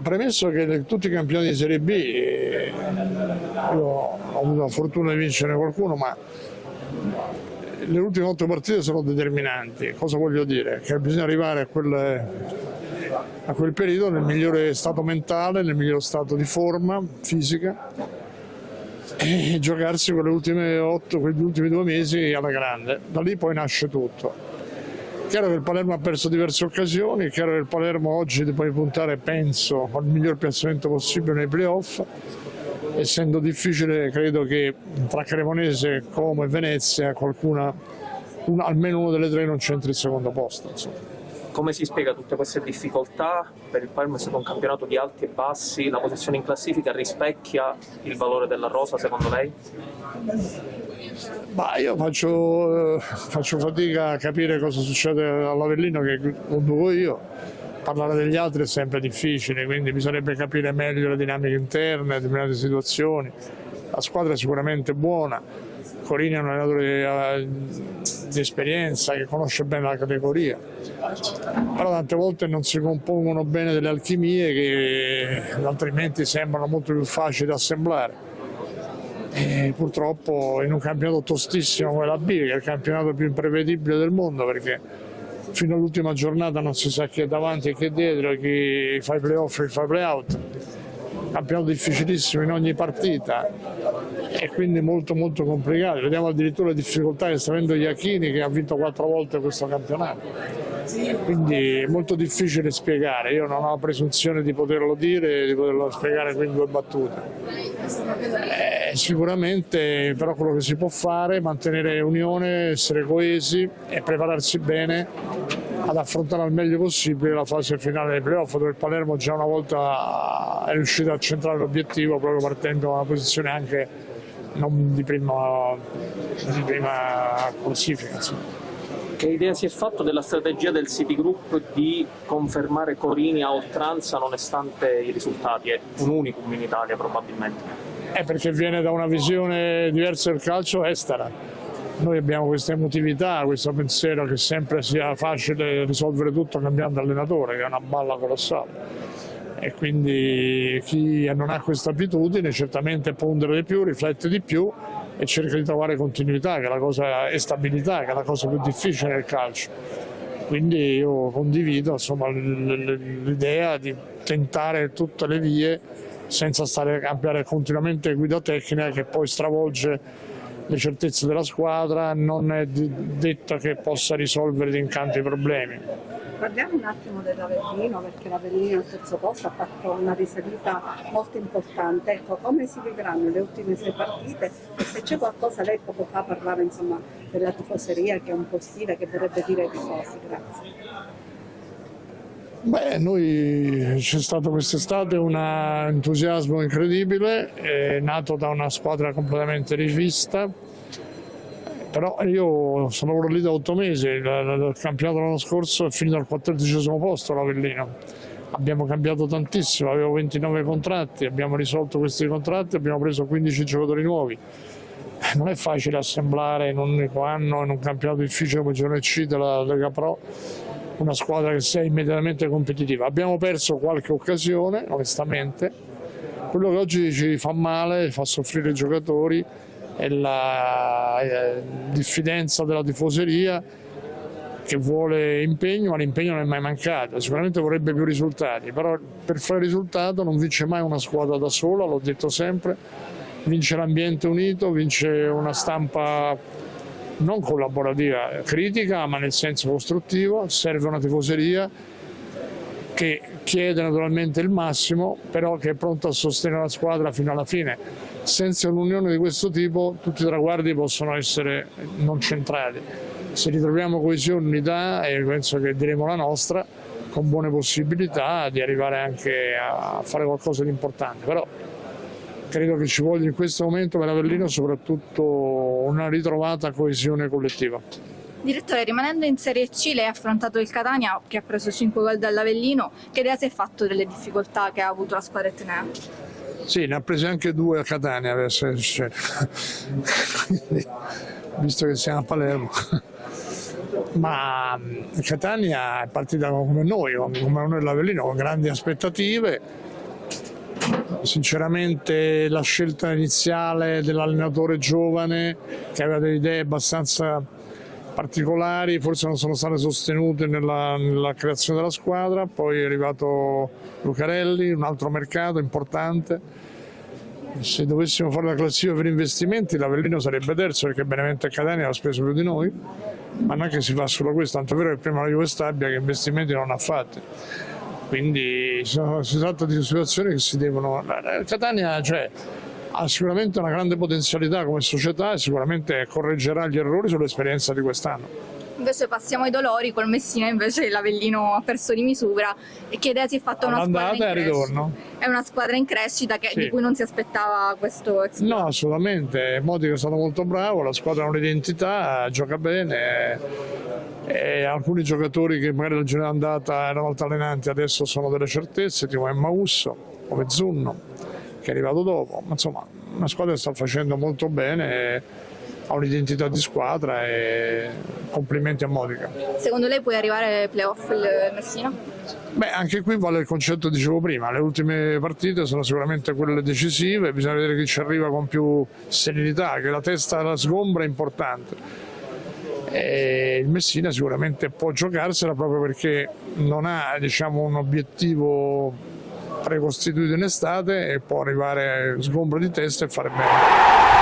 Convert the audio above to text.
premesso che tutti i campioni di Serie B, io ho avuto la fortuna di vincere qualcuno, ma le ultime 8 partite sono determinanti. Cosa voglio dire? Che bisogna arrivare a quel periodo nel migliore stato mentale, nel miglior stato di forma fisica e giocarsi quegli ultimi 2 mesi alla grande. Da lì poi nasce tutto. Chiaro che il Palermo ha perso diverse occasioni, chiaro che il Palermo oggi deve puntare, penso, al miglior piazzamento possibile nei playoff. Essendo difficile, credo che tra Cremonese, Como e Venezia almeno uno delle 3 non c'entri il secondo posto. Insomma. Come si spiega tutte queste difficoltà? Per il Palermo è stato un campionato di alti e bassi, la posizione in classifica rispecchia il valore della rosa secondo lei? Io faccio fatica a capire cosa succede all'Avellino che conduco io. Parlare degli altri è sempre difficile, quindi bisognerebbe capire meglio le dinamiche interne, determinate situazioni. La squadra è sicuramente buona, Corini è un allenatore di esperienza che conosce bene la categoria, però tante volte non si compongono bene delle alchimie che altrimenti sembrano molto più facili da assemblare. E purtroppo in un campionato tostissimo come la B, che è il campionato più imprevedibile del mondo, perché fino all'ultima giornata non si sa chi è davanti e chi è dietro, chi fa i playoff e chi fa i playout. Campionato difficilissimo in ogni partita e quindi molto molto complicato. Vediamo addirittura le difficoltà che sta avendo Iachini, che ha vinto 4 volte questo campionato. Quindi è molto difficile spiegare, io non ho la presunzione di poterlo dire, di poterlo spiegare qui in 2 battute. Sicuramente però quello che si può fare è mantenere unione, essere coesi e prepararsi bene ad affrontare al meglio possibile la fase finale dei playoff, dove il Palermo già una volta è riuscito a centrare l'obiettivo proprio partendo da una posizione anche non di prima classifica. Insomma. Che idea si è fatto della strategia del Citigroup di confermare Corini a oltranza nonostante i risultati? È un unicum in Italia probabilmente. Perché viene da una visione diversa del calcio estera. Noi abbiamo questa emotività, questo pensiero che sempre sia facile risolvere tutto cambiando allenatore, che è una balla colossale. E quindi chi non ha questa abitudine certamente pondera di più, riflette di più e cerca di trovare continuità, che è la cosa, e stabilità, che è la cosa più difficile nel calcio. Quindi io condivido insomma, l'idea di tentare tutte le vie senza stare a cambiare continuamente guida tecnica che poi stravolge le certezze della squadra, non è detto che possa risolvere in canto i problemi. Parliamo un attimo dell'Avellino, perché l'Avellino al terzo posto ha fatto una risalita molto importante. Ecco, come si vivranno le ultime 6 partite e se c'è qualcosa, lei poco fa parlava insomma della tifoseria che è un po' ostica, che vorrebbe dire ai tifosi. Grazie. Noi c'è stato quest'estate un entusiasmo incredibile, è nato da una squadra completamente rivista. Però io sono ora lì da 8 mesi, il campionato l'anno scorso è finito al 14° posto l'Avellino. Abbiamo cambiato tantissimo, avevo 29 contratti, abbiamo risolto questi contratti, abbiamo preso 15 giocatori nuovi. Non è facile assemblare in un unico anno, in un campionato difficile come il Girone C della Lega Pro, una squadra che sia immediatamente competitiva. Abbiamo perso qualche occasione, onestamente. Quello che oggi ci fa male, fa soffrire i giocatori, è la diffidenza della tifoseria che vuole impegno, ma l'impegno non è mai mancato. Sicuramente vorrebbe più risultati, però per fare risultato non vince mai una squadra da sola, l'ho detto sempre, vince l'ambiente unito, vince una stampa non collaborativa, critica, ma nel senso costruttivo. Serve una tifoseria che chiede naturalmente il massimo, però che è pronta a sostenere la squadra fino alla fine. Senza un'unione di questo tipo tutti i traguardi possono essere non centrati. Se ritroviamo coesione, unità, e penso che diremo la nostra, con buone possibilità di arrivare anche a fare qualcosa di importante. Però credo che ci voglia in questo momento per Avellino soprattutto una ritrovata coesione collettiva. Direttore, rimanendo in Serie C, lei ha affrontato il Catania che ha preso 5 gol dall'Avellino. Che idea si è fatto delle difficoltà che ha avuto la squadra etnea? Sì, ne ha prese anche 2 a Catania, adesso, visto che siamo a Palermo. Ma Catania è partita come noi l'Avellino, con grandi aspettative. Sinceramente la scelta iniziale dell'allenatore giovane, che aveva delle idee abbastanza particolari, forse non sono state sostenute nella creazione della squadra. Poi è arrivato Lucarelli, un altro mercato importante. Se dovessimo fare la classifica per investimenti, l'Avellino sarebbe terzo, perché Benevento e Catania hanno speso più di noi, ma non è che si fa solo questo, tanto è vero che prima la Juve Stabia che investimenti non ha fatti. Quindi si tratta di situazioni che si devono... Catania ha sicuramente una grande potenzialità come società e sicuramente correggerà gli errori sull'esperienza di quest'anno. Invece passiamo ai dolori, col Messina invece l'Avellino ha perso di misura. E che idea si è fatta una squadra in Andata e crescita? ritorno. È una squadra in crescita Sì. di cui non si aspettava questo exploit. No, assolutamente. Modica è stato molto bravo, la squadra ha un'identità, gioca bene. E alcuni giocatori che magari la giornata andata erano altalenanti adesso sono delle certezze, tipo Emmausso, come Zunno, che è arrivato dopo. Ma insomma, una squadra che sta facendo molto bene, ha un'identità di squadra e complimenti a Modica. Secondo lei può arrivare ai playoff il Messina? Beh, anche qui vale il concetto che dicevo prima, le ultime partite sono sicuramente quelle decisive, bisogna vedere chi ci arriva con più serenità, che la testa alla sgombra è importante. E il Messina sicuramente può giocarsela proprio perché non ha, diciamo, un obiettivo precostituito in estate e può arrivare sgombro di testa e fare bene.